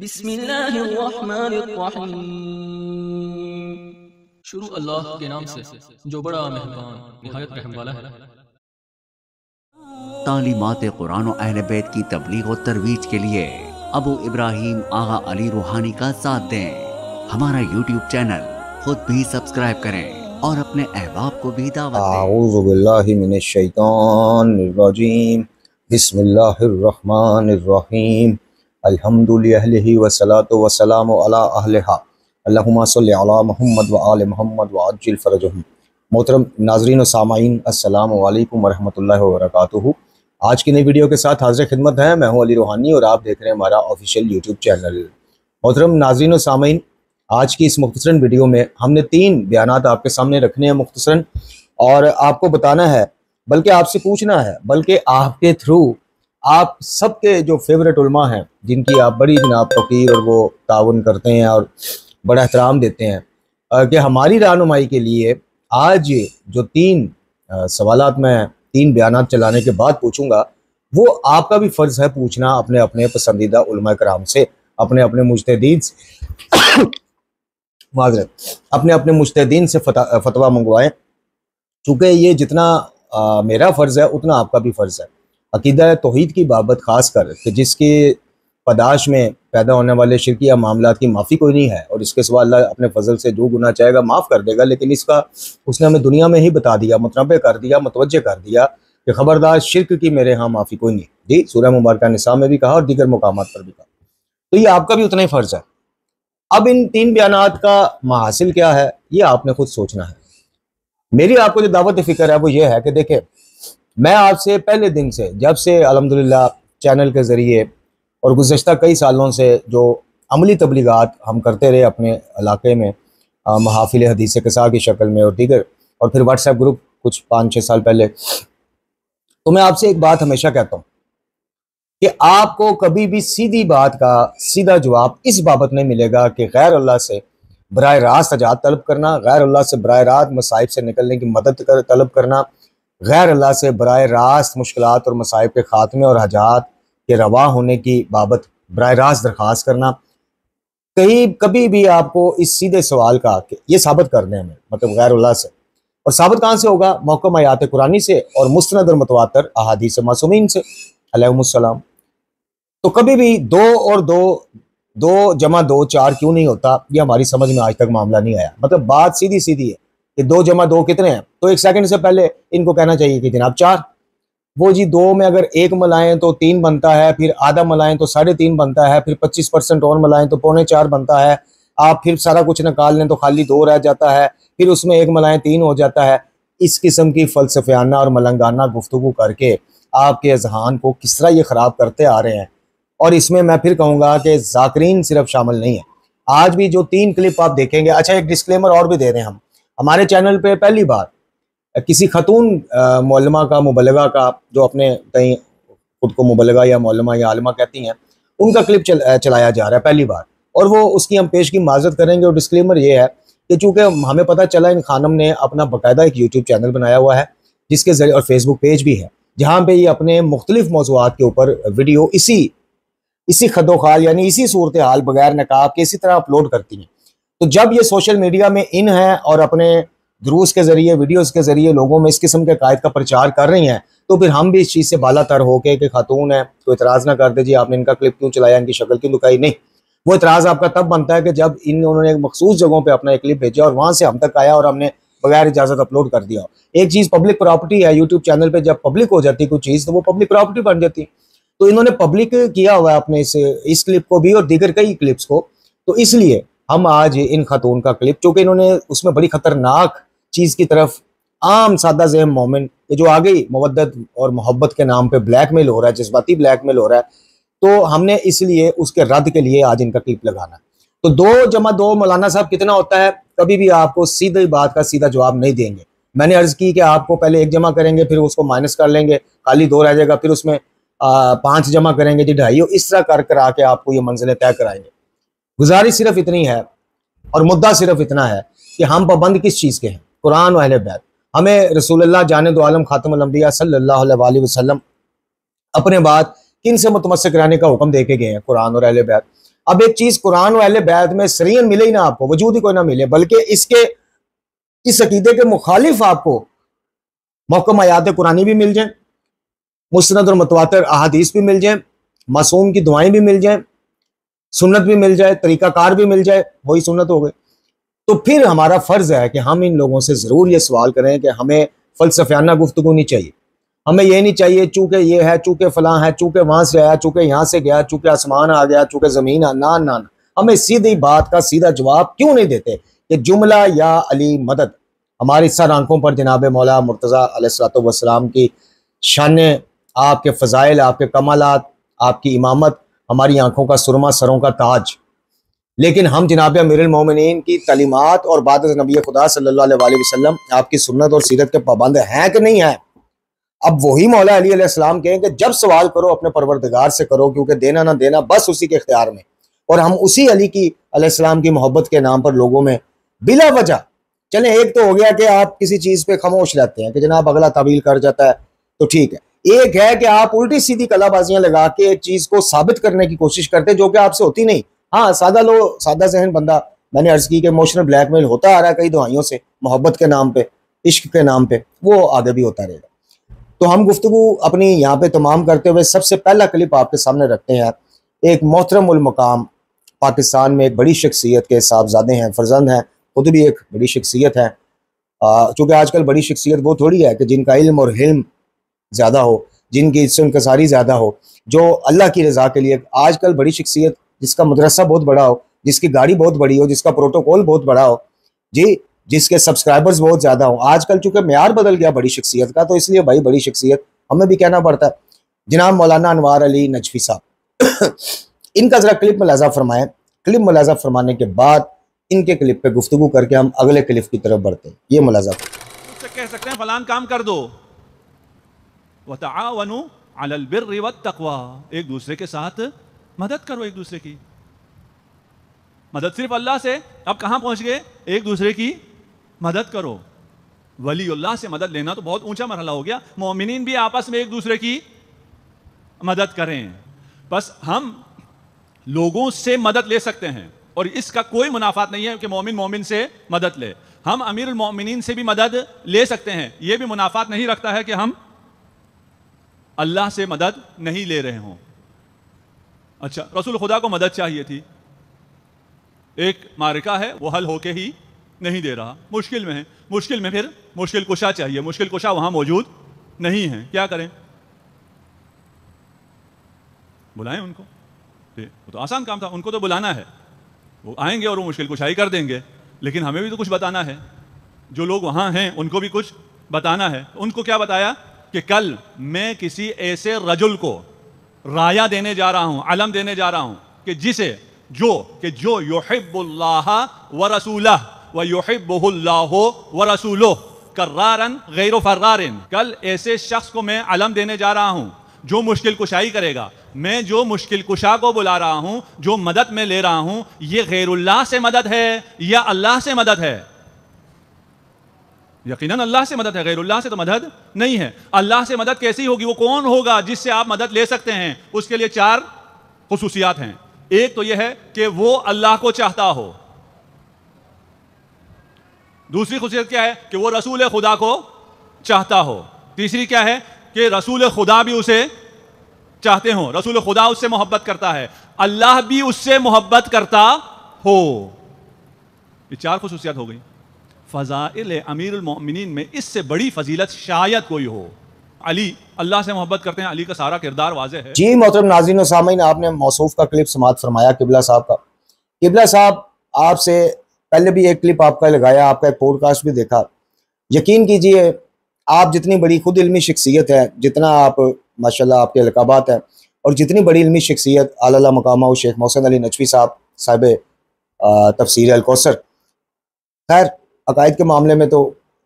बिस्मिल्लाहिर्रहमानिर्रहीम। शुरू अल्लाह के नाम से जो बड़ा मेहरबान निहायत रहम वाला है। तालीमात कुरान और अहले बैत की तबलीग और तरवीज के लिए अबू इब्राहिम आगा अली रूहानी का साथ दें। हमारा यूट्यूब चैनल खुद भी सब्सक्राइब करें और अपने अहबाब को भी दावत दें। अऊज़ु बिल्लाहि मिनश शैतानिर रजीम। बिस्मिल्लाहिर्रहमानिर्रहीम। अल्हम्दुलिल्लाहि वस्सलातु वस्सलामु अला अहलिहा। अल्लाहुम्मा सल्लि अला मुहम्मद व आले मुहम्मद व अज्जिल फरजहुम। मोहतरम नाज़रीन व सामाईन, अस्सलामु अलैकुम व रहमतुल्लाहि व बरकातुहू। आज की नई वीडियो के साथ हाज़िर खिदमत है। मैं हूं अली रूहानी और आप देख रहे हैं हमारा ऑफिशियल यूट्यूब चैनल। मोहतरम नाज़रीन व सामाईन, आज की इस मुख्तसरन वीडियो में हमने 3 बयानात आपके सामने रखने हैं मुख्तसरन, और आपको बताना है, बल्कि आपसे पूछना है, बल्कि आपके थ्रू आप सबके जो फेवरेट उलमा हैं, जिनकी आप बड़ी जनाब तौकीर और वो ताउन करते हैं और बड़ा एहतराम देते हैं, कि हमारी रहनुमाई के लिए आज जो 3 सवालात मैं 3 बयानात चलाने के बाद पूछूंगा, वो आपका भी फ़र्ज़ है पूछना अपने अपने पसंदीदा उलमा कराम से, अपने अपने मुज्तहिदीन से माज़रत अपने अपने मुज्तहिदीन से फतवा मंगवाएं। चूँकि ये जितना मेरा फ़र्ज़ है उतना आपका भी फ़र्ज़ है। अकीदा तौहीद की बाबत ख़ास कर कि जिसकी पदाश में पैदा होने वाले शिरकिया मामलात की माफ़ी कोई नहीं है, और इसके सिवा अल्लाह अपने फजल से जो गुनाह चाहेगा माफ़ कर देगा, लेकिन इसका उसने हमें दुनिया में ही बता दिया, मुतनब्बे कर दिया, मुतवज्जे कर दिया कि ख़बरदार शिरक की मेरे यहाँ माफ़ी कोई नहीं। जी, सूरह मुबारका निसा में भी कहा और दीगर मुकामात पर भी कहा। तो ये आपका भी उतना ही फ़र्ज़ है। अब इन 3 बयानात का महासिल क्या है, ये आपने खुद सोचना है। मेरी आपको जो दावत फ़िक्र है वो ये है कि देखें, मैं आपसे पहले दिन से, जब से अल्हम्दुलिल्लाह चैनल के ज़रिए और गुज़श्ता कई सालों से जो अमली तबलीगात हम करते रहे अपने इलाके में, महाफिल हदीस क़िसा की शक्ल में और दीगर, और फिर व्हाट्सएप ग्रुप कुछ 5-6 साल पहले, तो मैं आपसे एक बात हमेशा कहता हूँ कि आपको कभी भी सीधी बात का सीधा जवाब इस बाबत नहीं मिलेगा कि गैर अल्लाह से बराह रास्त हजात तलब करना, गैर अल्लाह से बराह रास्त मसाइब से निकलने की मदद तलब करना, गैर अल्लाह से बराह रास्त मुश्किलात और मसाइब के ख़ात्मे और हजात के रवा होने की बाबत बराह रास्त दरख्वास्त करना। कभी भी आपको इस सीधे सवाल का कि ये साबित करने हमें, मतलब गैर अल्लाह से, और साबित कहाँ से होगा? मौकम आयात कुरानी से और मुस्तनद और मुतवातर अहादीस मासूमीन से अलैहिमुस्सलाम। तो कभी भी 2 और 2 जमा 2 4 क्यों नहीं होता, ये हमारी समझ में आज तक मामला नहीं आया। मतलब बात सीधी सीधी है कि 2 जमा 2 कितने हैं, तो 1 सेकंड से पहले इनको कहना चाहिए कि जनाब 4। वो जी 2 में अगर 1 मिलाएं तो 3 बनता है, फिर आधा मिलाएं तो 3.5 बनता है, फिर 25% और मिलाएं तो 3.25 बनता है। आप फिर सारा कुछ निकाल लें तो खाली 2 रह जाता है, फिर उसमें 1 मिलाएं 3 हो जाता है। इस किस्म की फ़लसफ़ियाना और मलंगाना गुफ्तगू करके आपके अज़हान को किस तरह ये ख़राब करते आ रहे हैं। और इसमें मैं फिर कहूँगा कि ज़ाकिरीन सिर्फ शामिल नहीं है। आज भी जो 3 क्लिप आप देखेंगे, अच्छा एक डिस्क्लेमर और भी दे दें, हम हमारे चैनल पे पहली बार किसी खतून मौलमा का, मुबल्लिगा का, जो अपने कहीं खुद को मुबल्लिगा या मौलमा या आलिमा कहती हैं, उनका क्लिप चलाया जा रहा है पहली बार, और वो उसकी हम पेश की माजरत करेंगे। और डिस्क्लेमर ये है कि चूँकि हमें पता चला इन खानम ने अपना बाकायदा एक यूट्यूब चैनल बनाया हुआ है, जिसके ज़रिए, और फेसबुक पेज भी है, जहाँ पे ये अपने मुख्तलिफ मौज़ूआत के ऊपर वीडियो इसी खदोखाल यानी इसी सूरत हाल बगैर नकाब के इसी तरह अपलोड करती हैं। तो जब ये सोशल मीडिया में इन है और अपने दुरूस के ज़रिए, वीडियोज़ के ज़रिए लोगों में इस किस्म के कायद का प्रचार कर रही हैं, तो फिर हम भी इस चीज़ से बाला तर होकर कि खातून है तो इतराज़ ना कर दीजिए, आपने इनका क्लिप क्यों चलाया, इनकी शक्ल क्यों दिखाई। नहीं, वो इतराज़ आपका तब बनता है कि जब उन्होंने एक मखसूस जगहों पर अपना एक क्लिप भेजा और वहाँ से हम तक आया और हमने बगैर इजाज़त अपलोड कर दिया। एक चीज़ पब्लिक प्रॉपर्टी है, यूट्यूब चैनल पर जब पब्लिक हो जाती है कोई चीज़, तो वो पब्लिक प्रॉपर्टी बन जाती है। तो इन्होंने पब्लिक किया हुआ है अपने इस क्लिप को भी और दीगर कई क्लिप्स को। तो इसलिए हम आज इन खातून का क्लिप, चूँकि इन्होंने उसमें बड़ी ख़तरनाक चीज़ की तरफ आम सादा ज़हन मोमिन जो आ गई, मवद्दत और मोहब्बत के नाम पे ब्लैकमेल हो रहा है, जज्बाती ब्लैकमेल हो रहा है, तो हमने इसलिए उसके रद्द के लिए आज इनका क्लिप लगाना। तो 2 जमा 2 मौलाना साहब कितना होता है, कभी भी आपको सीधी बात का सीधा जवाब नहीं देंगे। मैंने अर्ज़ की कि आपको पहले 1 जमा करेंगे, फिर उसको माइनस कर लेंगे, खाली 2 रह जाएगा, फिर उसमें 5 जमा करेंगे जी 2.5, इस तरह कर करा के आपको ये मंजिलें तय कराएंगे। गुजारिश सिर्फ इतनी है और मुद्दा सिर्फ इतना है कि हम पाबंद किस चीज़ के हैं, कुरान और अहले बैत। हमें रसूलुल्लाह जाने दो आलम खातमुल अंबिया सल्लल्लाहु अलैहि वसल्लम अपने बाद किन से मुतमस्सिक रहने का हुक्म दे के गए हैं, कुरान और अहले बैत। अब एक चीज कुरान वाले बैत में सरीन मिले ही ना आपको, वजूद ही कोई ना मिले, बल्कि इसके इस अकीदे के मुखालिफ आपको मुहकम आयात कुरानी भी मिल जाए, मुस्नद और मुतवातिर अहादीस भी मिल जाए, मासूम की दुआएं भी मिल जाए, सुन्नत भी मिल जाए, तरीकाकार भी मिल जाए, वही सुन्नत हो गई। तो फिर हमारा फर्ज है कि हम इन लोगों से जरूर ये सवाल करें कि हमें फलसफियाना गुफ्तगू नहीं चाहिए। हमें ये नहीं चाहिए चूंकि ये है, चूंकि फलां है, चूंकि वहां से आया, चूंकि यहाँ से गया, चूंकि आसमान आ गया, चूंकि जमीन आ, ना ना ना। हमें सीधी बात का सीधा जवाब क्यों नहीं देते कि जुमला या अली मदद। हमारी सर आंखों पर जनाब मौला मुर्तज़ा अलैहिस्सलातु वस्सलाम की शान, आपके फ़ज़ाइल, आपके कमालात, आपकी इमामत हमारी आंखों का सुरमा, सरों का ताज। लेकिन हम जनाब अमीरुल मोमिनीन की तालीमात और बाद नबी खुदा सल्लल्लाहु अलैहि वसल्लम आपकी सुन्नत और सीरत के पाबंद हैं कि नहीं हैं। अब वही मौला अली अलैहिस्सलाम कहें कि जब सवाल करो अपने परवरदिगार से करो, क्योंकि देना ना देना बस उसी के इख्तियार में। और हम उसी अली की अलैहिस्सलाम की मोहब्बत के नाम पर लोगों में बिला वजह, चले एक तो हो गया कि आप किसी चीज पे खामोश रहते हैं कि जनाब अगला तावील कर जाता है तो ठीक है, एक है कि आप उल्टी सीधी कलाबाजियां लगा के एक चीज को साबित करने की कोशिश करते हैं जो कि आपसे होती नहीं। हाँ, सादा जहन बंदा, मैंने अर्ज की कि इमोशनल ब्लैकमेल होता आ रहा है कई दवाइयों से, मोहब्बत के नाम पे, इश्क के नाम पे, वो आगे भी होता रहेगा। तो हम गुफ्तगू अपनी यहाँ पे तमाम करते हुए सबसे पहला क्लिप आपके सामने रखते हैं। एक मोहतरम उल मकाम पाकिस्तान में एक बड़ी शख्सियत के साहबजादे हैं, फर्जंद हैं, खुद भी एक बड़ी शख्सियत है। चूँकि आजकल बड़ी शख्सियत वो थोड़ी है कि जिनका इल्म और हिल्म ज़्यादा हो, जिनकी इज्जत-इनकसारी ज़्यादा हो, जो अल्लाह की रज़ा के लिए। आजकल बड़ी शख्सियत जिसका मदरसा बहुत बड़ा हो, जिसकी गाड़ी बहुत बड़ी हो, जिसका प्रोटोकॉल बहुत बड़ा हो, जी, जिसके सब्सक्राइबर्स बहुत ज़्यादा हो। आजकल चूँकि मेयार बदल गया बड़ी शख्सियत का, तो इसलिए भाई बड़ी शख्सियत हमें भी कहना पड़ता है। जनाब मौलाना अनवार अली नजफी साहब इनका ज़रा क्लिप मुलाज़ा फरमाएँ। क्लिप मुलाज़ा फरमाने के बाद इनके क्लिप पे गुफ्तगू करके हम अगले क्लिप की तरफ बढ़ते हैं। ये मुलाज़ा कह सकते हैं फलान काम कर दो, वतआवनु अलल बिर्रि वत्तक़वा, एक दूसरे के साथ मदद करो, एक दूसरे की मदद सिर्फ अल्लाह से। अब कहां पहुंच गए, एक दूसरे की मदद करो। वलीउल्लाह से मदद लेना तो बहुत ऊंचा मरहला हो गया। मोमिनीन भी आपस में एक दूसरे की मदद करें। बस हम लोगों से मदद ले सकते हैं और इसका कोई मुनाफात नहीं है कि मोमिन मोमिन से मदद ले। हम अमीरुल मोमिनीन से भी मदद ले सकते हैं, यह भी मुनाफात नहीं रखता है कि हम अल्लाह से मदद नहीं ले रहे हों। अच्छा, रसूल खुदा को मदद चाहिए थी, एक मारिका है वो हल होके ही नहीं दे रहा, मुश्किल में है, मुश्किल में फिर मुश्किल कुशा चाहिए, मुश्किल कुशा वहां मौजूद नहीं है, क्या करें? बुलाएं उनको, वो तो आसान काम था, उनको तो बुलाना है, वो आएंगे और वो मुश्किल कुशाई कर देंगे। लेकिन हमें भी तो कुछ बताना है, जो लोग वहां हैं उनको भी कुछ बताना है। उनको क्या बताया कि कल मैं किसी ऐसे रजुल को राया देने जा रहा हूं, अलम देने जा रहा हूं कि जो युहिब्बुल्लाह व रसूलह व युहिब्बुहुल्लाहु व रसूलुह कर्रारन गैर फर्रारिन। कल ऐसे शख्स को मैं अलम देने जा रहा हूं जो मुश्किल कुशाई करेगा। मैं जो मुश्किल कुशा को बुला रहा हूं, जो मदद में ले रहा हूं, ये गैरुल्लाह से मदद है या अल्लाह से मदद है? यकीनन अल्लाह से मदद है, गैरुल्लाह से तो मदद नहीं है। अल्लाह से मदद कैसी होगी? वो कौन होगा जिससे आप मदद ले सकते हैं? उसके लिए 4 खुसूसियात हैं। एक तो यह है कि वो अल्लाह को चाहता हो। दूसरी खुसूसियत क्या है? कि वो रसूल खुदा को चाहता हो। तीसरी क्या है? कि रसूल खुदा भी उसे चाहते हो, रसूल खुदा उससे मोहब्बत करता है, अल्लाह भी उससे मोहब्बत करता हो। ये 4 खुसूसियत हो गई। फ़ज़ाइल अमीरुल मोमिनीन में इससे बड़ी फजीलत शायद कोई हो। अली अल्लाह से मोहब्बत करते हैं, अली का सारा किरदार वाज़ेह है। जी मोहतरम नाज़रीन और सामीन, आपने मौसूफ का क्लिप समाअत फरमाया किबला साहब का। किबला साहब आपसे पहले भी एक क्लिप आपका लगाया, आपका एक पॉडकास्ट भी देखा। यकीन कीजिए आप जितनी बड़ी खुद इल्मी शख्सियत है, जितना आप माशाल्लाह आपके लकाबात हैं, और जितनी बड़ी इल्मी शख्सियत आला मकामा शेख मोहसिन अली नजफी साहब तफसीर अल कौसर। खैर अकायद के मामले में तो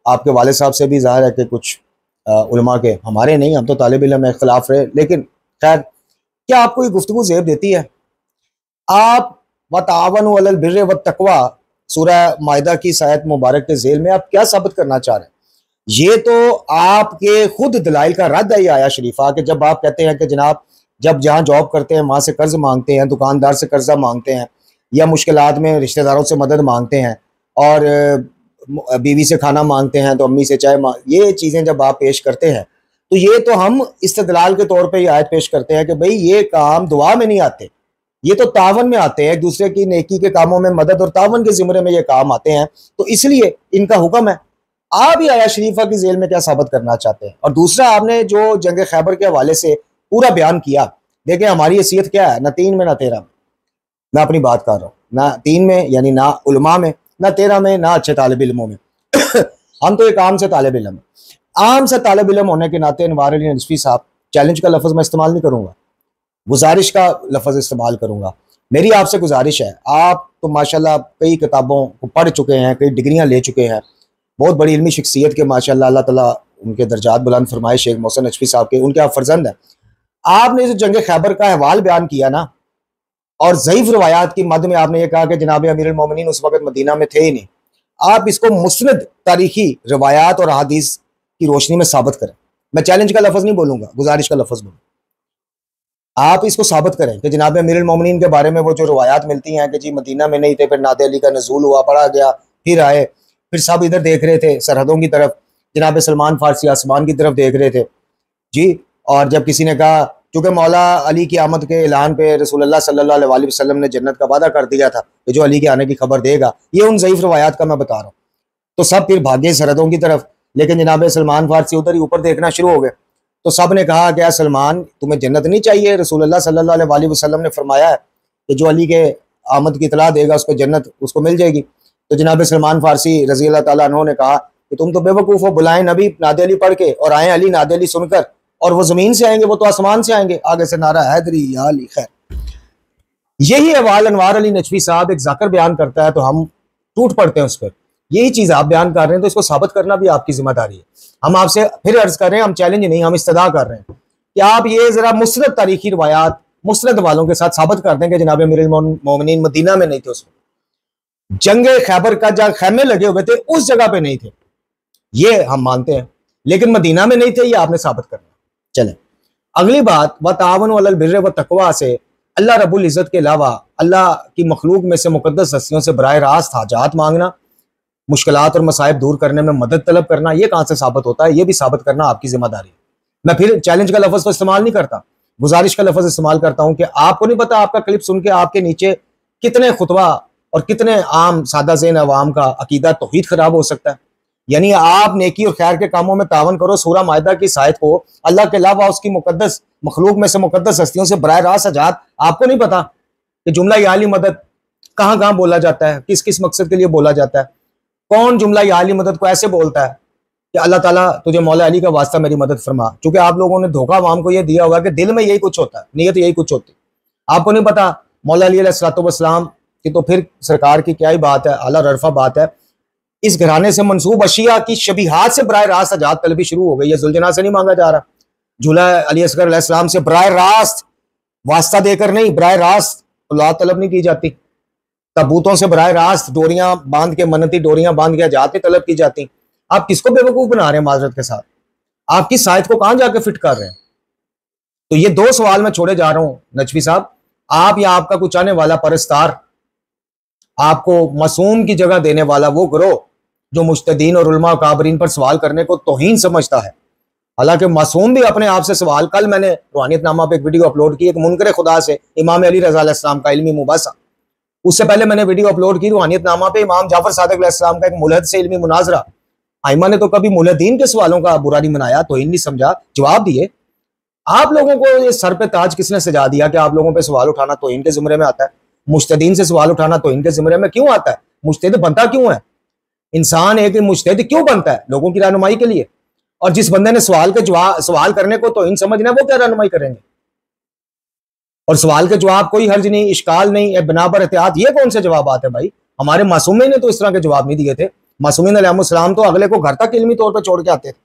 आपके वालिद साहब से भी ज़ाहिर है कि कुछ उलमा के, हमारे नहीं, हम तो तालिब इल्म में इख्तिलाफ रहे। लेकिन खैर क्या आपको ये गुफ्तगू ज़ेब देती है? आप वतावनु अलल बिर्रि वत्तक़वा सूरह माइदा की आयत मुबारक के ज़ेल में आप क्या साबित करना चाह रहे हैं? ये तो आपके खुद दलाइल का रद्द है ये आया शरीफा, कि जब आप कहते हैं कि जनाब जब जहाँ जॉब करते हैं वहाँ से कर्ज मांगते हैं, दुकानदार से कर्जा मांगते हैं, या मुश्किलात में रिश्तेदारों से मदद मांगते हैं, और बीवी से खाना मांगते हैं तो अम्मी से चाय ये चीज़ें जब आप पेश करते हैं तो ये तो हम इस्तदलाल के तौर पे ये आयत पेश करते हैं कि भाई ये काम दुआ में नहीं आते, ये तो तावन में आते हैं, एक दूसरे की नेकी के कामों में मदद और तावन के ज़िम्मे में ये काम आते हैं, तो इसलिए इनका हुक्म है। आप ही आया शरीफा की जेल में क्या साबित करना चाहते हैं? और दूसरा, आपने जो जंग खैबर के हवाले से पूरा बयान किया, देखें हमारी हैसियत क्या है, ना 3 में ना 13 में, मैं अपनी बात कर रहा हूँ, ना 3 में यानी ना उलमा में, ना 13 में, ना अच्छे तालिब इल्मों में हम तो एक आम से तालिब इल्म, आम से तालिब इल्म होने के नाते अनवार अली नजफी साहब, चैलेंज का लफ्ज़ मैं इस्तेमाल नहीं करूँगा, गुजारिश का लफ्ज़ इस्तेमाल करूँगा। मेरी आपसे गुजारिश है, आप तो माशाल्लाह कई किताबों को पढ़ चुके हैं, कई डिग्रियाँ ले चुके हैं, बहुत बड़ी इल्मी शख्सियत के माशाल्लाह, अल्लाह ताला उनके दर्जात बुलंद फरमाए, शेख मोहसिन नजफी साहब के, उनके आप फर्जंद हैं। आपने जो जंग खैबर का अहवाल बयान किया ना, और ज़ईफ़ रवायात की मद में आपने ये कहा कि जनाब अमीरुल मोमिनीन उस वक्त मदीना में थे ही नहीं, आप इसको मुस्नद तारीखी रवायात और हदीस की रोशनी में साबित करें। मैं चैलेंज का लफ्ज़ नहीं बोलूँगा, गुजारिश का लफ्ज़ बोलूँ। आप इसको साबित करें कि जनाब अमीरुल मोमिनीन के बारे में वो जो रवायात मिलती हैं कि जी मदीना में नहीं थे, फिर नादे अली का नज़ूल हुआ, पढ़ा गया, फिर आए, फिर सब इधर देख रहे थे सरहदों की तरफ, जनाब सलमान फारसी आसमान की तरफ देख रहे थे जी, और जब किसी ने कहा, चूँकि मौला अली की आमद के ऐलान पे रसूलुल्लाह सल्लल्लाहु अलैहि वसल्लम ने जन्नत का वादा कर दिया था कि जो अली के आने की खबर देगा, ये उन ज़ईफ़ रवायात का मैं बता रहा हूँ, तो सब फिर भागे सरहदों की तरफ, लेकिन जनाब सलमान फारसी उधर ही ऊपर देखना शुरू हो गए, तो सब ने कहा क्या सलमान तुम्हें जन्नत नहीं चाहिए? रसूलुल्लाह सल्लल्लाहु अलैहि वसल्लम ने फरमाया है कि जो अली के आमद की इतला देगा उसको जन्नत उसको मिल जाएगी। तो जनाब सलमान फारसी रज़ी अल्लाह ताला अन्हु ने कहा कि तुम तो बेवकूफ़ हो, बुलाएं नबी नादे अली पढ़ के और आए अली नादे अली सुनकर, और वो ज़मीन से आएंगे, वो तो आसमान से आएंगे। आगे से नारा हैदरी या अली। खैर, यही अहवाल अनवार अली नजफी साहब एक जाकर बयान करता है तो हम टूट पड़ते हैं उस पर। यही चीज़ आप बयान कर रहे हैं तो इसको साबित करना भी आपकी जिम्मेदारी है। हम आपसे फिर अर्ज कर रहे हैं, हम चैलेंज नहीं, हम इस्तदा कर रहे हैं कि आप ये जरा मुस्नद तारीखी रवायात मुस्नद वालों के साथ साबित कर दें कि जनाब अमीरुल मोमिनीन मदीना में नहीं थे, उसमें जंग खैबर का जहाँ खैमे लगे हुए थे उस जगह पे नहीं थे, ये हम मानते हैं, लेकिन मदीना में नहीं थे, ये आपने साबित करना। चलें अगली बात, व तावनु अलल बिर्रि व तक़वा से अल्लाह रब्बुल इज़्ज़त के अलावा अल्लाह की मखलूक में से मुक़द्दस हस्तियों से बराह रास्त हाजात मांगना, मुश्किलात और मसाइब दूर करने में मदद तलब करना, ये कहाँ से साबित होता है? ये भी साबित करना आपकी जिम्मेदारी है। मैं फिर चैलेंज का लफ्ज़ तो इस्तेमाल नहीं करता, गुजारिश का लफ्ज़ इस्तेमाल करता हूँ कि आपको नहीं पता, आपका क्लिप सुन के आपके नीचे कितने खुतबा और कितने आम सादा ज़ेन अवाम का अकीदा तौहीद खराब हो सकता है। यानी आप नेकी और खैर के कामों में तावन करो, सूरह माइदा की सायत को अल्लाह के अलावा उसकी मुकद्दस मखलूक में से मुकद्दस हस्तियों से बराह रास्त हजात, आपको नहीं पता कि जुमला या अली मदद कहाँ कहाँ बोला जाता है, किस किस मकसद के लिए बोला जाता है, कौन जुमला या अली मदद को ऐसे बोलता है कि अल्लाह ताला तुझे मौला अली का वास्ता मेरी मदद फरमा। चूंकि आप लोगों ने धोखा अवाम को यह दिया हुआ कि दिल में यही कुछ होता है, नीयत यही कुछ होती, आपको नहीं पता मौला अली अलैहिस्सलाम की, तो फिर सरकार की क्या ही बात है, आला ररफा बात है। इस घराने से मंसूब अशिया की शबीहात से बराह रास्त हजात तलबी शुरू हो गई है। जुलजना से नहीं मांगा जा रहा, झूला अली असगर अलैहिस्सलाम से बराह रास्त वास्ता देकर नहीं, बराह रास्त औलाद तलब नहीं की जाती। तबूतों से बराह रास्त डोरियां बांध के, मनती डोरियां बांध के हजात तलब की जाती। आप किसको बेवकूफ बना रहे हैं माजरत के साथ? आप किस सायत को कहां जाके फिट कर रहे हैं? तो ये 2 सवाल मैं छोड़े जा रहा हूं नजफी साहब, आप या आपका कुछ आने वाला परस्तार, आपको मासूम की जगह देने वाला वो गिरोह जो मुज्तदीन और उलमा काबरीन पर सवाल करने को तौहीन समझता है। हालांकि मासूम भी अपने आप से सवाल, कल मैंने रूहानियत नामा पे एक वीडियो अपलोड की, एक मुनकर खुदा से इमाम अली रज़ा अलैहिस्सलाम का इल्मी मुबासा। उससे पहले मैंने वीडियो अपलोड की रूहानियत नामा पे इमाम जाफर सादिक अलैहिस्सलाम का एक मुलहद से इल्मी मुनाजरा। आइमा ने तो कभी मुलहदीन के सवालों का बुरा नहीं मनाया, तौहीन नहीं समझा, जवाब दिए। आप लोगों को ये सर पे ताज किसने सजा दिया कि आप लोगों पे सवाल उठाना तौहीन के ज़िम्मे में आता है? मुज्तदीन से सवाल उठाना तौहीन के ज़िम्मे में क्यों आता है? मुज्तहिद बनता क्यों है इंसान? एक मुज्तहिद क्यों बनता है? लोगों की रहनुमाई के लिए। और जिस बंदे ने सवाल करने को तौहीन समझना है, वो क्या रहनुमाई करेंगे? और सवाल के जवाब कोई हर्ज नहीं, इश्काल नहीं, बनाबर एहतियात, ये कौन से जवाब आते हैं भाई? हमारे मासूमीन ने तो इस तरह के जवाब नहीं दिए थे। मासूमीन अलैहिस्सलाम तो अगले को घर तक इल्मी तौर पर छोड़ के आते थे।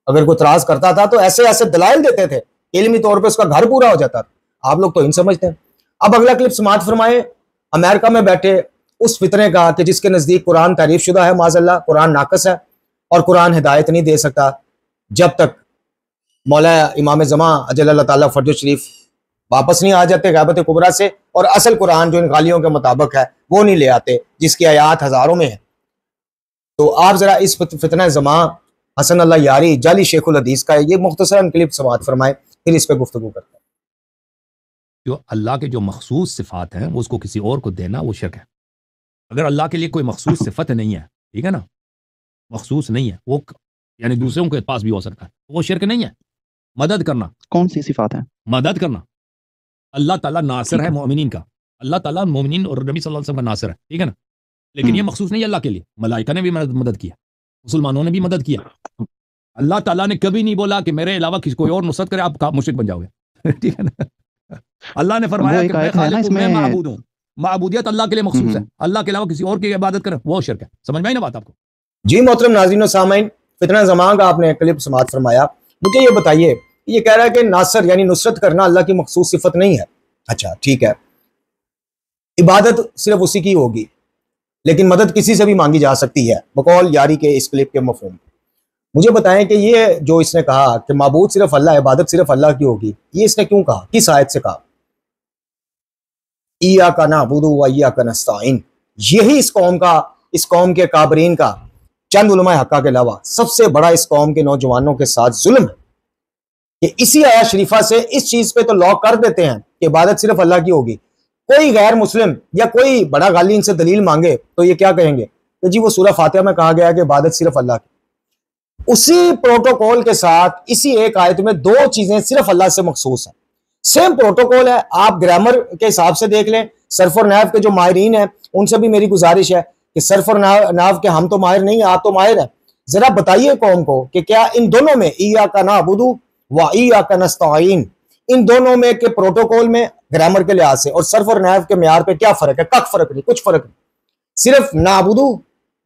अगर कोई इतराज करता था तो ऐसे ऐसे दलाइल देते थे, इल्मी तौर पर उसका घर पूरा हो जाता था। आप लोग तो इन समझते हैं। अब अगला क्लिप समाअत फरमाए अमेरिका में बैठे उस फितरे का कि जिसके नजदीक कुरान तारीफ शुदा है, माज़अल्लाह कुरान नाकस है और कुरान हिदायत नहीं दे सकता जब तक मौला इमाम ज़मा अजल अल्लाह ताला फर्ज शरीफ वापस नहीं आ जाते गैबत कुबरा से, और असल कुरान जो इन गालियों के मुताबिक है वो नहीं ले आते, जिसकी आयात हजारों में है। तो आप जरा इस फितना जमा हसन अल्लाह यारी जाली शेखुल हदीस का ये मुख्तसरन क्लिप समाअत फरमाए, फिर इस पर गुफ्तगू करते हैं। जो अल्लाह के जो मखसूस सिफात हैं वो उसको किसी और को देना वो शिर्क है। अगर अल्लाह के लिए कोई मखसूस सिफत नहीं है, ठीक है ना, मखसूस नहीं है वो, यानी दूसरों के पास भी हो सकता है, वो शिर्क नहीं है। मदद करना, कौन सी सिफात है? मदद करना, अल्लाह ताला नासिर है मोमिनीन का, अल्लाह ताला मोमिनीन और नबी सल्लल्लाहु अलैहि वसल्लम का नासिर है, ठीक है ना, लेकिन ये मखसूस नहीं है अल्लाह के लिए। मलाइका ने भी मदद किया, मुसलमानों ने भी मदद किया। अल्लाह ताला ने कभी नहीं बोला कि मेरे अलावा किसी कोई और नुसरत करे आप मुशरिक बन जाओगे ठीक है ना। अल्लाह ने फरमाया कि मैं खालिक हूं, मैं माबूद हूं, माबूदियत अल्लाह के लिए मखसूस है, अल्लाह के अलावा किसी और की इबादत करें वो शिर्क है। समझ में आई ना बात आपको? जी मोहतरम नाज़रीन और सामाइन, फितना ज़मान का आपने क्लिप समाअत फरमाया। मुझे ये बताइए, ये कह रहा है कि नासर यानी नुसरत करना अल्लाह की मखसूस सिफत नहीं है। अच्छा ठीक है, इबादत सिर्फ उसी की होगी, लेकिन मदद किसी से भी मांगी जा सकती है बकौल यारी के इस क्लिप के मफहूम। मुझे बताएं कि ये जो इसने कहा कि माबूद सिर्फ अल्लाह, इबादत सिर्फ अल्लाह की होगी, ये इसने क्यों कहा, किस आयत से कहा? इय्याका नअबुदु व इय्याका नस्तईन। यही इस कौम के काबरीन का, चंद उलमा हक्का के अलावा सबसे बड़ा इस कौम के नौजवानों के साथ जुल्म है कि इसी आयत शरीफा से इस चीज पे तो लॉक कर देते हैं कि इबादत सिर्फ अल्लाह की होगी। कोई गैर मुस्लिम या कोई बड़ा गाली इनसे दलील मांगे तो ये क्या कहेंगे कि जी वो सूरह फातिहा में कहा गया कि इबादत सिर्फ अल्लाह की। उसी प्रोटोकॉल के साथ इसी एक आयत में दो चीजें सिर्फ अल्लाह से मखसूस है। सेम प्रोटोकॉल है, आप ग्रामर के हिसाब से देख लें। सर्फ और नाहव के जो माहिरीन हैं उनसे भी मेरी गुजारिश है कि सर्फ और नाहव के हम तो माहिर नहीं, आप तो माहिर हैं, जरा बताइए कौम को कि क्या इन दोनों में इय्याका नअबुदु व इय्याका नस्तईन, इन दोनों में के प्रोटोकॉल में ग्रामर के लिहाज से और सर्फ और नाहव के म्यार पे क्या फर्क है? कख फर्क नहीं, कुछ फर्क नहीं, सिर्फ नाबुदु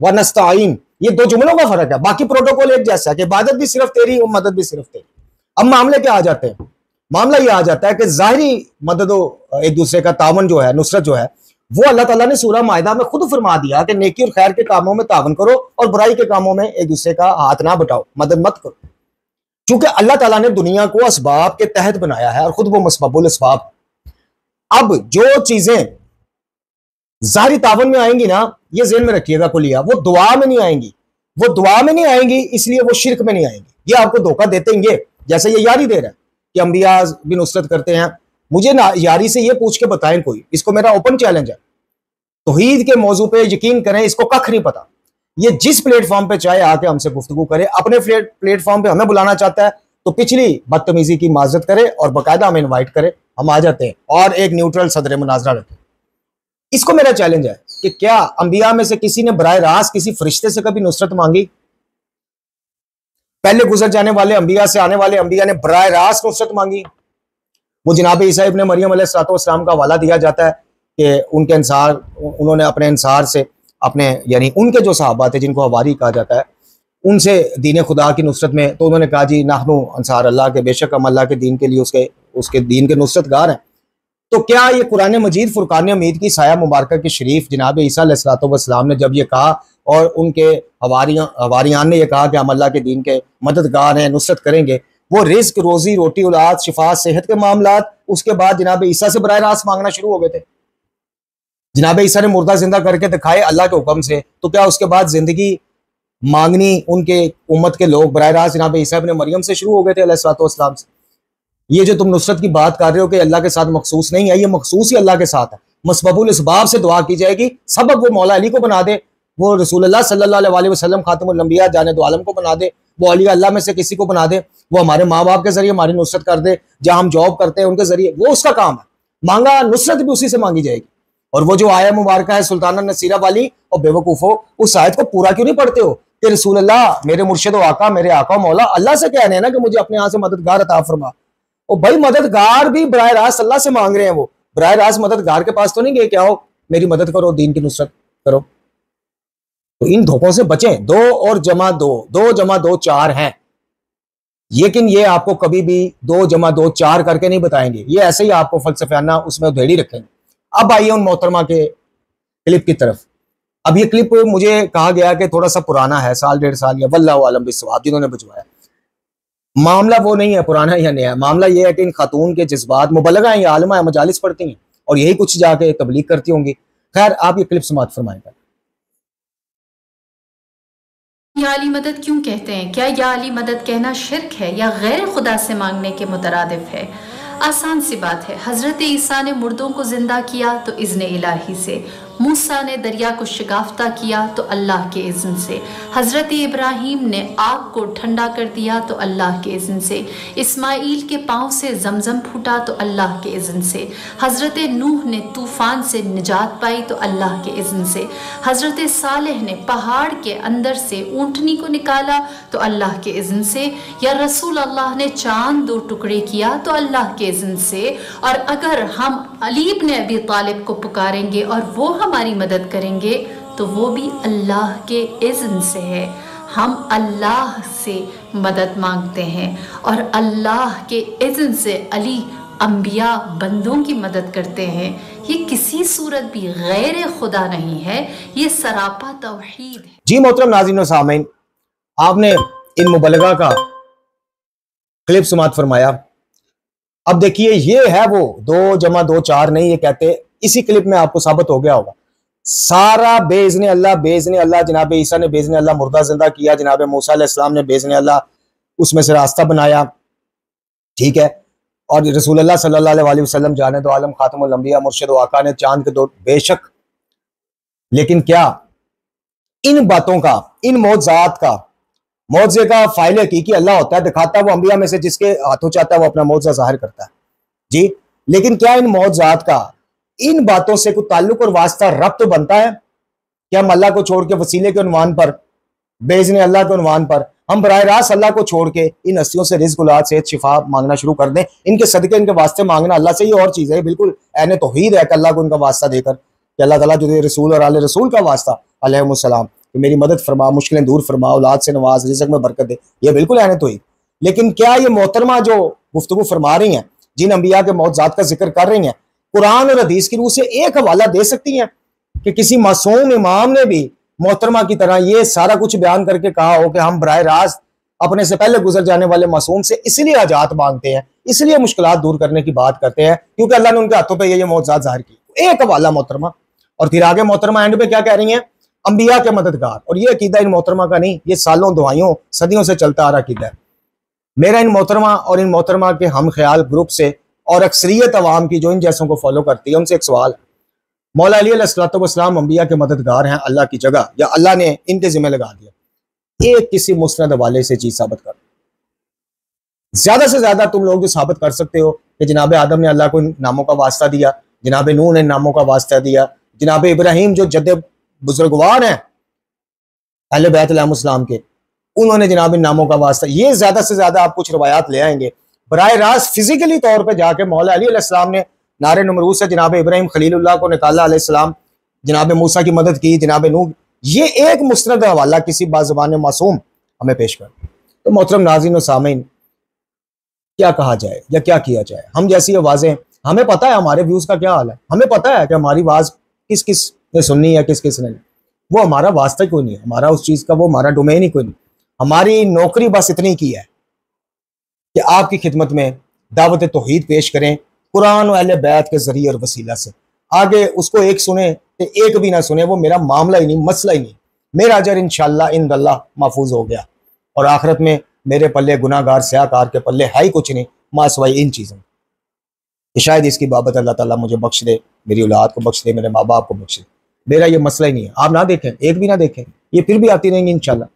व नस्तईन ये दो जुमलों का फर्क है, बाकी प्रोटोकॉल एक जैसा है कि इबादत भी सिर्फ तेरी और मदद भी सिर्फ तेरी। अब मामले क्या आ जाते हैं? मामला ये आ जाता है कि जाहिरी मदद एक दूसरे का तावन जो है, नुसरत जो है, वो अल्लाह ताला ने सूरह माइदा में खुद फरमा दिया कि नेकी और खैर के कामों में तावन करो और बुराई के कामों में एक दूसरे का हाथ ना बटाओ, मदद मत करो। क्योंकि अल्लाह ताला ने दुनिया को असबाब के तहत बनाया है और खुद वो मसबबुल असबाब। अब जो चीजें जाहिरी तावन में आएंगी ना, ये ज़हन में रखिएगा कुलिया, वो दुआ में नहीं आएंगी, वो दुआ में नहीं आएंगी, इसलिए वो शिरक में नहीं आएंगी। ये आपको धोखा देते हैं, जैसे ये यारी दे रहा है कि अंबिया भी नुसरत करते हैं। मुझे ना यारी से ये पूछ के बताएं कोई, इसको मेरा ओपन चैलेंज है, तौहीद के मौजू पे यकीन करें, इसको कख नहीं पता। ये जिस प्लेटफॉर्म पे चाहे आके हमसे गुफ्तगू करे, अपने प्लेटफॉर्म पे हमें बुलाना चाहता है तो पिछली बदतमीजी की माजरत करे और बाकायदा हमें इन्वाइट करे, हम आ जाते हैं और एक न्यूट्रल सदर मुनाजरा रखें। इसको मेरा चैलेंज है कि क्या अंबिया में से किसी ने बराह रास्त किसी फरिश्ते से कभी नुसरत मांगी? पहले गुजर जाने वाले अंबिया से आने वाले अंबिया ने बराह रास्त नुसरत मांगी? वो जनाब ईसा इब्ने मरियम अलैहिस्सलाम का हवाला दिया जाता है कि उनके अंसार, उन्होंने अपने अंसार से, अपने यानी उनके जो सहाबा थे जिनको हवारी कहा जाता है, उनसे दीन खुदा की नुसरत में, तो उन्होंने कहा जी नाहनु अंसार अल्लाह के, बेशक हम अल्लाह के दीन के लिए उसके दीन के नुसरतगार हैं। तो क्या ये कुरान मजीद फुरकान हमीद की साया मुबारक की शरीफ जनाब ईसा अलैहिस्सलाम ने जब ये कहा और उनके हवारियान ने यह कहा कि हम अल्लाह के दीन के मददगार हैं, नुसरत करेंगे, वो रिस्क, रोजी रोटी, औलाद, शिफा, सेहत के मामलात उसके बाद जनाब ईसा से बराह रास्त मांगना शुरू हो गए थे। जनाब ईसा ने मुर्दा जिंदा करके दिखाए अल्लाह के हुक्म से, तो क्या उसके बाद जिंदगी मांगनी उनके उम्मत के लोग बराह रास्त जनाब ईसा इब्ने मरियम से शुरू हो गए थे अलैहिस्सलाम से? ये जो तुम नुसरत की बात कर रहे हो कि अल्लाह के साथ मखसूस नहीं है, ये मखसूस ही अल्लाह के साथ है। मसबबुल इसबाब से दुआ की जाएगी, सबब वो मौला अली को बना दे, वो रसूलुल्लाह सल्लल्लाहु अलैहि वसल्लम खातिमुल अंबिया जाने दो आलम को बना दे, वो अली अल्लाह में से किसी को बना दे, वो हमारे माँ बाप के जरिए हमारी नुसरत कर दे, जहाँ हम जॉब करते हैं उनके जरिए, वो उसका काम है। मांगा नुसरत भी उसी से मांगी जाएगी। और वो जो आया मुबारक है सुल्ताना नसीरा वाली, और बेवकूफ़ो उस आयत को पूरा क्यों नहीं पढ़ते हो कि रसूलुल्लाह मेरे मुर्शिद व आका, मेरे आका मौला अल्लाह से कहने हैं ना कि मुझे अपने यहाँ से मददगार अता फरमा। और भाई मददगार भी बराह रास्त अल्लाह से मांग रहे हैं, वो बराह रास्त मददगार के पास तो नहीं गए क्या हो मेरी मदद करो, दीन की नुसरत करो। तो इन धोखों से बचें। 2 और जमा 2, 2 जमा 2 4 हैं, लेकिन ये आपको कभी भी 2 जमा 2 4 करके नहीं बताएंगे, ये ऐसे ही आपको फलसफियाना उसमें उधेड़ी रखेंगे। अब आइए उन मोहतरमा के क्लिप की तरफ। अब ये क्लिप मुझे कहा गया कि थोड़ा सा पुराना है, साल 1.5 साल या वल्लाहु आलम बिस्सवाब, जिन्होंने भिजवाया। मामला वो नहीं है पुराना या नया, मामला ये है कि इन खातून के जज्बात, मुबल्लिगा हैं, आलिमा है, मजालिस पढ़ती हैं और यही कुछ जाके तबलीग करती होंगी। खैर आप ये क्लिप समाप्त फरमाएंगे। या अली मदद क्यों कहते हैं? क्या या अली मदद कहना शिर्क है या गैर खुदा से मांगने के मुतरादिफ है? आसान सी बात है। हजरत ईसा ने मुर्दों को जिंदा किया तो इज़्न इलाही से, मूसा ने दरिया को शिकाफ्ता किया तो अल्लाह के इज़्न से, हजरत इब्राहीम ने आग को ठंडा कर दिया तो अल्लाह के इज़्न से, इस्माइल के पाँव से जमजम फूटा तो अल्लाह के इज़्न से, हजरत नूह ने तूफान से निजात पाई तो अल्लाह के इज़्न से, हजरत सालेह ने पहाड़ के अंदर से ऊँटनी को निकाला तो अल्लाह के इज़्न से, या रसूल अल्लाह ने चांद 2 टुकड़े किया तो अल्लाह के इज़्न से। और अगर हम अली इब्न अबी तालिब को पुकारेंगे और वो हमारी मदद करेंगे तो वो भी अल्लाह के इज़्न से है। हम अल्लाह से मदद मांगते हैं और अल्लाह के इज़्न से अली अंबिया बंदों की मदद करते हैं। ये किसी सूरत भी गैर खुदा नहीं है, ये सरापा तौहीद है। जी मोहतरम नाज़रीन व सामीन, आपने इन मुबल्लिगा का क्लिप समाप्त फरमाया। अब देखिए ये है वो 2 जमा 2 4 नहीं, ये कहते इसी क्लिप में आपको साबित हो गया होगा सारा बेइज़्न अल्लाह, जनाब ईसा ने बेइज़्न अल्लाह मुर्दा जिंदा किया, जनाब मूसा अलैहिस्सलाम ने बेइज़्न अल्लाह उसमें से रास्ता बनाया, ठीक है। और रसूलुल्लाह सल्लल्लाहु अलैहि वसल्लम जाने दो आलम खातमुल अंबिया मुर्शिद व आका ने चांद के 2 बेशक, लेकिन क्या इन बातों का, इन मौजज़ात का, मौजे का फाइल हकीकी अल्लाह होता है, दिखाता है वो अंबिया में से जिसके हाथों चाहता है वो अपना मौजा जाहिर करता है जी। लेकिन क्या इन मौजज़ात का, इन बातों से कोई ताल्लुक और वास्ता रब्त बनता है? क्या हम अल्लाह को छोड़ के वसीले के उन्वान पर, बेइज़्न अल्लाह के उन्वान पर हम बराह रास्त अल्लाह को छोड़ के इन हस्तियों से रिज़्क़, औलाद, सेहत, शिफा मांगना शुरू कर दें? इनके सदके, इनके वास्ते मांगना अल्लाह से, ये और चीज़ है, बिल्कुल ऐन तौहीद है कि अल्लाह को इनका वास्ता देकर कि अल्लाह ताला जो रसूल और आले रसूल का वास्ता अलैहिस्सलाम कि मेरी मदद फरमा, मुश्किलें दूर फरमा, औलाद से नवाज, रिज़्क़ में बरकत दे, ये बिल्कुल ऐन तौहीद। लेकिन क्या ये मोहतरमा जो गुफ्तगू फरमा रही हैं, जिन अंबिया के मौजज़ात का जिक्र कर रही हैं, कुरान और हदीस की रूह से एक हवाला दे सकती हैं कि किसी मासूम इमाम ने भी मोहतरमा की तरह ये सारा कुछ बयान करके कहा हो कि हम बराह रास्त अपने से पहले गुजर जाने वाले मासूम से इसलिए आजात मांगते हैं, इसलिए मुश्किलात दूर करने की बात करते हैं क्योंकि अल्लाह ने उनके हाथों पे ये मौजज़ात जाहिर की? एक हवाला मोहतरमा। और फिर आगे मोहतरमा एंड पे क्या कह रही हैं? अंबिया के मददगार। और ये अकीदा इन मोहतरमा का नहीं, ये सालों दुआइयों सदियों से चलता आ रहा अकीदा है। मेरा इन मोहतरमा और इन मोहतरमा के हम ख्याल ग्रुप से और अक्सरियत अवाम की जो इन जैसों को फॉलो करती है उनसे एक सवाल है, मौला अली अलैहिस्सलाम अंबिया के मददगार हैं अल्लाह की जगह, या अल्लाह ने इनके जिम्मे लगा दिया? एक किसी मुस्नद हवाले से चीज साबित कर। ज्यादा से ज्यादा तुम लोग जो साबित कर सकते हो कि जनाब आदम ने अल्लाह को इन नामों का वास्ता दिया, जनाब नूह ने नामों का वास्ता दिया, जनाब इब्राहिम जो जद्दे बुजुर्गवार हैं अहले बैत अलैहिस्सलाम के, उन्होंने जनाब इन नामों का वास्ता, ये ज्यादा से ज्यादा आप कुछ रवायात ले आएंगे। बराह रास्त फिजिकली तौर पर जाके मौला अली अलैहिस्सलाम ने नारे नमरूद से जनाब इब्राहिम खलीलुल्लाह को निकाला अलैहिस्सलाम, जनाब मूसा की मदद की, जनाब नूह, ये एक मुस्नद हवाला किसी बाज़ुबान मासूम हमें पेश कर। तो मोहतरम नाज़रीन और सामीन, क्या कहा जाए या क्या किया जाए? हम जैसी आवाज़ें, हमें पता है हमारे व्यूज़ का क्या हाल है, हमें पता है कि हमारी आवाज़ किस किस ने सुननी है, किस किस ने नहीं, वो हमारा वास्ता कोई नहीं है, हमारा उस चीज़ का वो हमारा डोमेन ही कोई नहीं। हमारी नौकरी बस इतनी की है कि आपकी खिदमत में दावत तौहीद पेश करें कुरान और अहले बैत के जरिए और वसीला से। आगे उसको एक सुने एक भी ना सुने, वो मेरा मामला ही नहीं, मसला ही नहीं। मेरा अजर इंशाअल्लाह इंदल्लाह महफूज हो गया और आखिरत में मेरे पल्ले गुनाहगार स्याहकार के पल्ले है ही कुछ नहीं मां सिवाय इन चीज़ों कि शायद इसकी बाबत अल्लाह ताला मुझे बख्श दे, मेरी औलाद को बख्श दे, मेरे माँ बाप को बख्श दे। मेरा ये मसला ही नहीं है। आप ना देखें, एक भी ना देखें, ये फिर भी आती रहेंगी इंशाअल्लाह।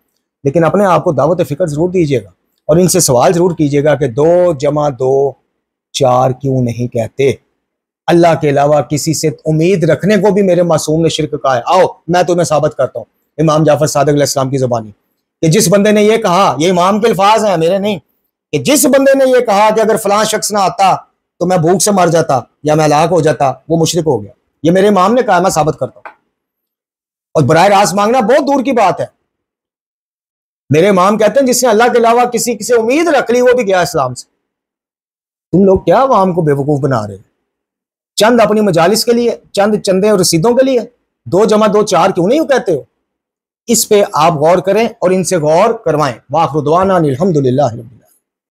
लेकिन अपने आप को दावत फ़िक्र ज़रूर दीजिएगा और इनसे सवाल ज़रूर कीजिएगा कि 2 जमा 2 4 क्यों नहीं कहते? अल्लाह के अलावा किसी से उम्मीद रखने को भी मेरे मासूम ने शिर्क कहा है। आओ मैं तुम्हें साबित करता हूँ इमाम जाफर सादिक अलैहिस्सलाम की ज़ुबानी कि जिस बंदे ने ये कहा, ये इमाम के अल्फाज हैं मेरे नहीं, कि जिस बंदे ने ये कहा कि अगर फलां शख्स ना आता तो मैं भूख से मर जाता या मैं हलाक हो जाता, वो मुशरिक हो गया। ये मेरे इमाम ने कहा, मैं साबित करता हूँ। और बराह रास्त मांगना बहुत दूर की बात है। मेरे इमाम कहते हैं जिसने अल्लाह के अलावा किसी से उम्मीद रख ली वो भी गया इस्लाम से। तुम लोग क्या अवाम को बेवकूफ बना रहे हो? चंद अपनी मजालिस के लिए, चंद चंदे और रसीदों के लिए 2 जमा 2 4 क्यों नहीं कहते हो? इस पे आप गौर करें और इनसे गौर करवाएं। वाखिर दुआना अनिल हम्दुलिल्लाहि रब्बिल